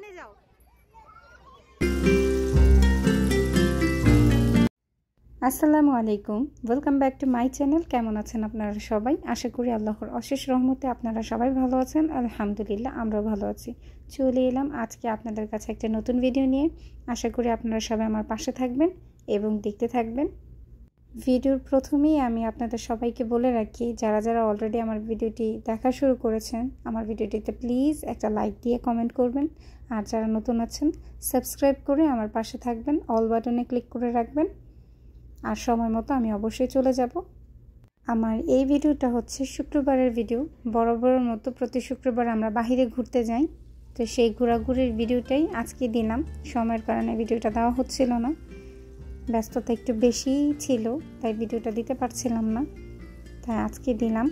সামনে যাও। আসসালামু আলাইকুম, welcome back to my channel. কেমন আছেন আপনারা সবাই? আশা করি আল্লাহর অশেষ রহমতে আপনারা সবাই ভালো আছেন। আলহামদুলিল্লাহ, আমরাও ভালো আছি। চলে এলাম আজকে আপনাদের কাছে একটা নতুন ভিডিও নিয়ে। আশা করি আপনারা সবাই আমার পাশে থাকবেন এবং দেখতে থাকবেন। ভিডিওর প্রথমেই আমি আপনাদের সবাইকে বলে রাখি, যারা যারা অলরেডি আমার ভিডিওটি দেখা শুরু করেছেন, আমার ভিডিওটিতে প্লিজ একটা লাইক দিয়ে কমেন্ট করবেন। আর যারা নতুন আছেন, সাবস্ক্রাইব করে আমার পাশে থাকবেন, অল বাটনে ক্লিক করে রাখবেন। আর সময় মতো আমি অবশ্যই চলে যাব। আমার এই ভিডিওটা হচ্ছে শুক্রবারের ভিডিও। বরাবরের মতো প্রতি শুক্রবার আমরা বাইরে ঘুরতে যাই, তো সেই ঘোরাঘুরির ভিডিওটাই আজকে দিলাম। সময়ের কারণে ভিডিওটা দেওয়া হচ্ছিল না, ব্যস্ততা একটু বেশি ছিল, তাই ভিডিওটা দিতে পারছিলাম না, তাই আজকে দিলাম।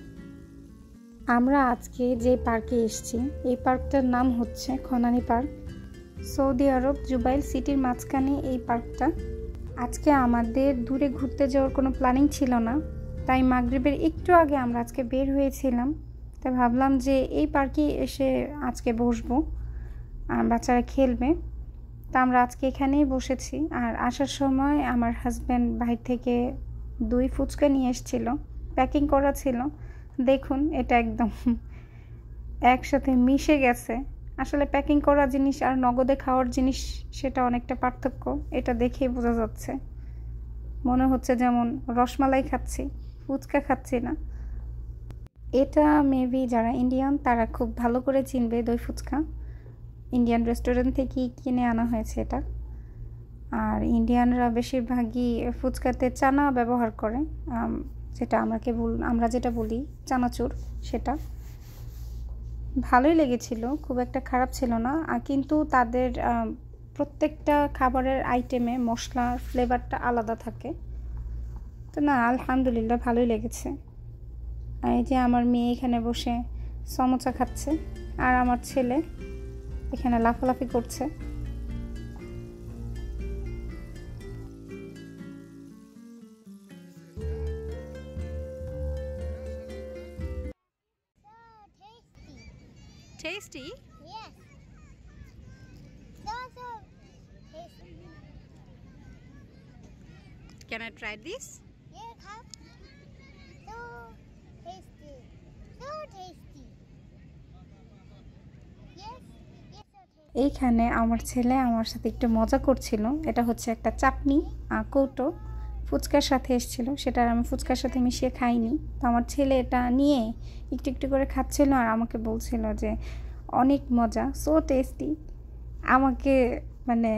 আমরা আজকে যে পার্কে এসেছি, এই পার্কটার নাম হচ্ছে খনানি পার্ক। সৌদি আরব জুবাইল সিটির মাঝখানে এই পার্কটা। আজকে আমাদের দূরে ঘুরতে যাওয়ার কোনো প্ল্যানিং ছিল না, তাই মাগরিবের একটু আগে আমরা আজকে বের হয়েছিলাম। তাই ভাবলাম যে এই পার্কে এসে আজকে বসবো আর বাচ্চারা খেলবে। তা আমরা আজকে এখানেই বসেছি। আর আসার সময় আমার হাজব্যান্ড বাইরে থেকে 2 ফুচকা নিয়ে এসেছিল, প্যাকিং করা ছিল। দেখুন, এটা একদম একসাথে মিশে গেছে। আসলে প্যাকিং করা জিনিস আর নগদে খাওয়ার জিনিস, সেটা অনেকটা পার্থক্য। এটা দেখেই বোঝা যাচ্ছে, মনে হচ্ছে যেমন রসমালাই খাচ্ছি, ফুচকা খাচ্ছি না। এটা মেবি যারা ইন্ডিয়ান তারা খুব ভালো করে চিনবে। দই ফুচকা ইন্ডিয়ান রেস্টুরেন্ট থেকেই কিনে আনা হয়েছে এটা। আর ইন্ডিয়ানরা বেশিরভাগই ফুচকাতে চানা ব্যবহার করে, যেটা আমরা যেটা বলি চানাচুর। সেটা ভালোই লেগেছিল, খুব একটা খারাপ ছিল না। কিন্তু তাদের প্রত্যেকটা খাবারের আইটেমে মশলার ফ্লেভারটা আলাদা থাকে। তো না, আলহামদুলিল্লাহ ভালোই লেগেছে। আর এই যে আমার মেয়ে এখানে বসে সমোসা খাচ্ছে, আর আমার ছেলে এখানে লাফালাফি করছে। Tasty? Yes. So tasty. Can I try this? Yeah, come. So tasty. So tasty. Yes. Yes, so tasty. এইখানে আমার ছেলে আমার সাথে একটু মজা করছিল। এটা হচ্ছে একটা চাটনি কৌটো, ফুচকার সাথে এসেছিল। সেটা আমি ফুচকার সাথে মিশিয়ে খাইনি। তো আমার ছেলে এটা নিয়ে একটু একটু করে খাচ্ছিল আর আমাকে বলছিল যে অনেক মজা, সো টেস্টি। আমাকে মানে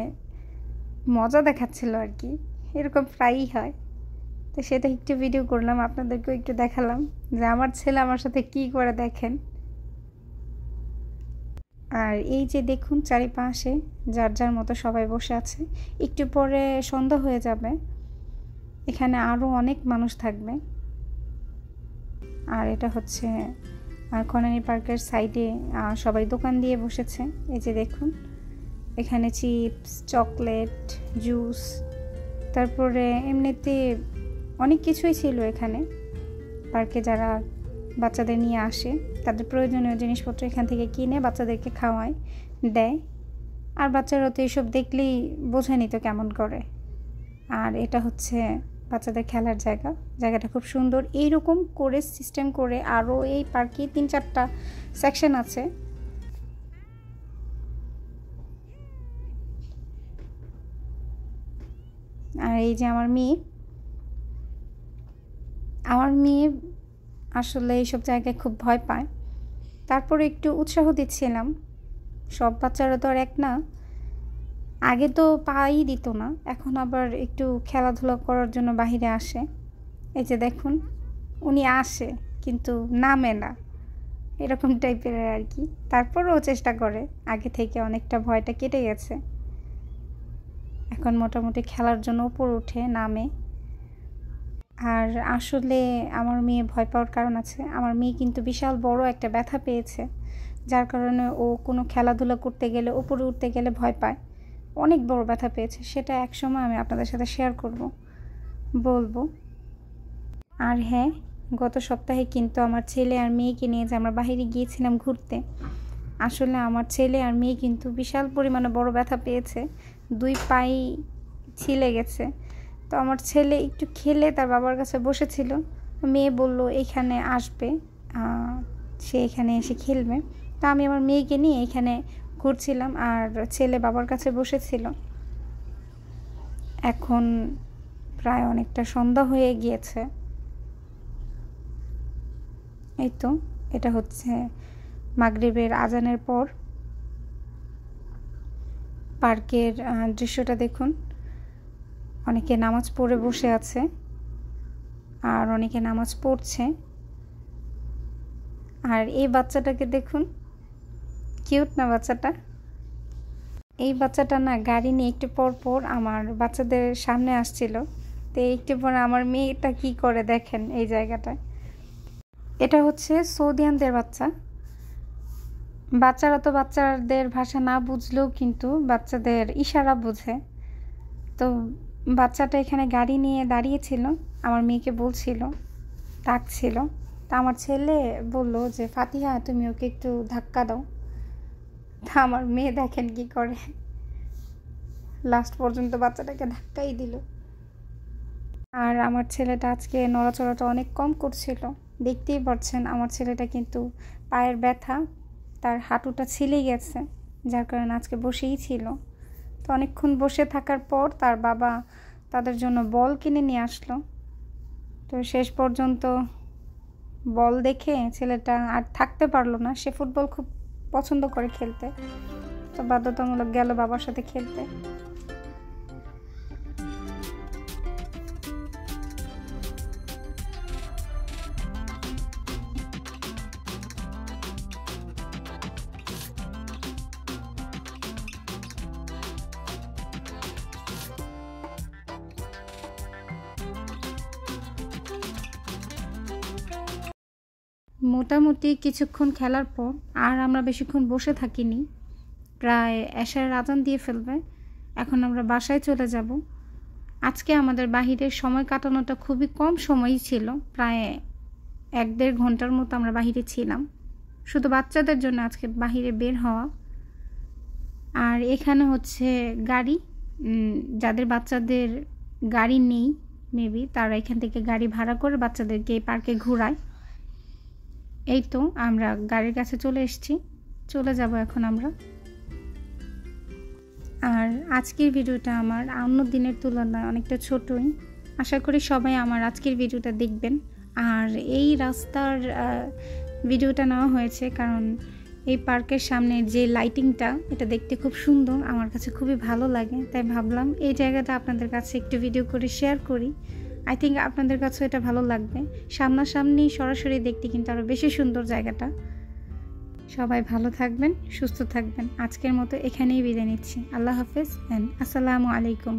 মজা দেখাচ্ছিল আর কি, এরকম প্রায়ই হয়। তো সেটা একটু ভিডিও করলাম, আপনাদেরকেও একটু দেখালাম যে আমার ছেলে আমার সাথে কি করে, দেখেন। আর এই যে দেখুন, চারিপাশে যার যার মতো সবাই বসে আছে। একটু পরে সন্ধ্যা হয়ে যাবে, এখানে আরও অনেক মানুষ থাকবে। আর এটা হচ্ছে খনানি পার্কের সাইডে সবাই দোকান দিয়ে বসেছে। এই যে দেখুন, এখানে চিপস, চকলেট, জুস, তারপরে এমনিতে অনেক কিছুই ছিল এখানে। পার্কে যারা বাচ্চাদের নিয়ে আসে, তাদের প্রয়োজনীয় জিনিসপত্র এখান থেকে কিনে বাচ্চাদেরকে খাওয়ায়, দেয়। আর বাচ্চারা তো এইসব দেখলেই বোঝে নিত কেমন করে। আর এটা হচ্ছে বাচ্চাদের খেলার জায়গাটা খুব সুন্দর। এইরকম করে সিস্টেম করে আরও এই পার্কে 3-4টা সেকশন আছে। আর এই যে আমার মেয়ে আসলে এইসব জায়গায় খুব ভয় পায়। তারপরে একটু উৎসাহ দিচ্ছিলাম। সব বাচ্চারা তো আর এক না, আগে তো পাই দিত না, এখন আবার একটু খেলাধুলা করার জন্য বাহিরে আসে। এই যে দেখুন, উনি আসে কিন্তু নামে না, এরকম টাইপের আর কি। তারপরেও চেষ্টা করে, আগে থেকে অনেকটা ভয়টা কেটে গেছে। এখন মোটামুটি খেলার জন্য উপর উঠে নামে। আর আসলে আমার মেয়ে ভয় পাওয়ার কারণ আছে। আমার মেয়ে কিন্তু বিশাল বড় একটা ব্যথা পেয়েছে, যার কারণে ও কোনো খেলাধুলা করতে গেলে, উপরে উঠতে গেলে ভয় পায়। অনেক বড় ব্যথা পেয়েছে, সেটা একসময় আমি আপনাদের সাথে শেয়ার বলবো। আর হ্যাঁ, গত সপ্তাহে কিন্তু আমার ছেলে আর মেয়েকে নিয়ে যে আমরা বাইরে গিয়েছিলাম ঘুরতে, আসলে আমার ছেলে আর মেয়ে কিন্তু বিশাল পরিমাণে বড় ব্যথা পেয়েছে, 2 পাই ছিলে গেছে। তো আমার ছেলে একটু খেলে তার বাবার কাছে বসেছিল, মেয়ে বলল এখানে আসবে, সে এখানে এসে খেলবে। তো আমি আমার মেয়েকে নিয়ে এখানে ঘুরছিলাম আর ছেলে বাবার কাছে বসেছিল। এখন প্রায় অনেকটা সন্ধ্যা হয়ে গিয়েছে। এই তো এটা হচ্ছে মাগরিবের আজানের পর পার্কের দৃশ্যটা দেখুন। অনেকে নামাজ পড়ে বসে আছে আর অনেকে নামাজ পড়ছে। আর এই বাচ্চাটাকে দেখুন, কিউট না বাচ্চাটা? এই বাচ্চাটা না গাড়ি নিয়ে একটু পর পর আমার বাচ্চাদের সামনে আসছিল। তো একটু পরে আমার মেয়েটা কি করে দেখেন এই জায়গাটায়। এটা হচ্ছে সৌদিয়ানদের বাচ্চা। বাচ্চারা তো বাচ্চাদের ভাষা না বুঝলেও কিন্তু বাচ্চাদের ইশারা বোঝে। তো বাচ্চাটা এখানে গাড়ি নিয়ে দাঁড়িয়েছিল, আমার মেয়েকে বলছিল, ডাকছিল। তা আমার ছেলে বলল যে ফাতিহা তুমি ওকে একটু ধাক্কা দাও। তা আমার মেয়ে দেখেন কি করে, লাস্ট পর্যন্ত বাচ্চাটাকে ধাক্কাই দিল। আর আমার ছেলেটা আজকে নড়াচড়াটা অনেক কম করছিল, দেখতেই পাচ্ছেন। আমার ছেলেটা কিন্তু পায়ের ব্যথা, তার হাঁটুটা ছিলে গেছে, যার কারণে আজকে বসেই ছিল। তো অনেকক্ষণ বসে থাকার পর তার বাবা তাদের জন্য বল কিনে নিয়ে আসলো। তো শেষ পর্যন্ত বল দেখে ছেলেটা আর থাকতে পারলো না, সে ফুটবল খুব পছন্দ করে খেলতে। তো বাধ্যতামূলক গেল বাবার সাথে খেলতে। মোটামুটি কিছুক্ষণ খেলার পর আর আমরা বেশিক্ষণ বসে থাকিনি, প্রায় এশার আজান দিয়ে ফেলবে। এখন আমরা বাসায় চলে যাব। আজকে আমাদের বাহিরের সময় কাটানোটা খুবই কম সময়ই ছিল, প্রায় 1-1.5 ঘন্টার মতো আমরা বাহিরে ছিলাম, শুধু বাচ্চাদের জন্য আজকে বাহিরে বের হওয়া। আর এখানে হচ্ছে গাড়ি, যাদের বাচ্চাদের গাড়ি নেই মেবি তারা এখান থেকে গাড়ি ভাড়া করে বাচ্চাদেরকে এই পার্কে ঘোরায়। এই তো আমরা গাড়ির কাছে চলে এসেছি, চলে যাব এখন আমরা। আর আজকের ভিডিওটা আমার অন্য দিনের তুলনায় অনেকটা ছোটই। আশা করি সবাই আমার আজকের ভিডিওটা দেখবেন। আর এই রাস্তার ভিডিওটা নেওয়া হয়েছে কারণ এই পার্কের সামনে যে লাইটিংটা, এটা দেখতে খুব সুন্দর, আমার কাছে খুবই ভালো লাগে। তাই ভাবলাম এই জায়গাটা আপনাদের কাছে একটু ভিডিও করে শেয়ার করি। আই থিঙ্ক আপনাদের কাছেও এটা ভালো লাগবে। সামনাসামনি সরাসরি দেখতে কিন্তু আরও বেশি সুন্দর জায়গাটা। সবাই ভালো থাকবেন, সুস্থ থাকবেন। আজকের মতো এখানেই বিদায় নিচ্ছি। আল্লাহ হাফেজ এন্ড আসসালামু আলাইকুম।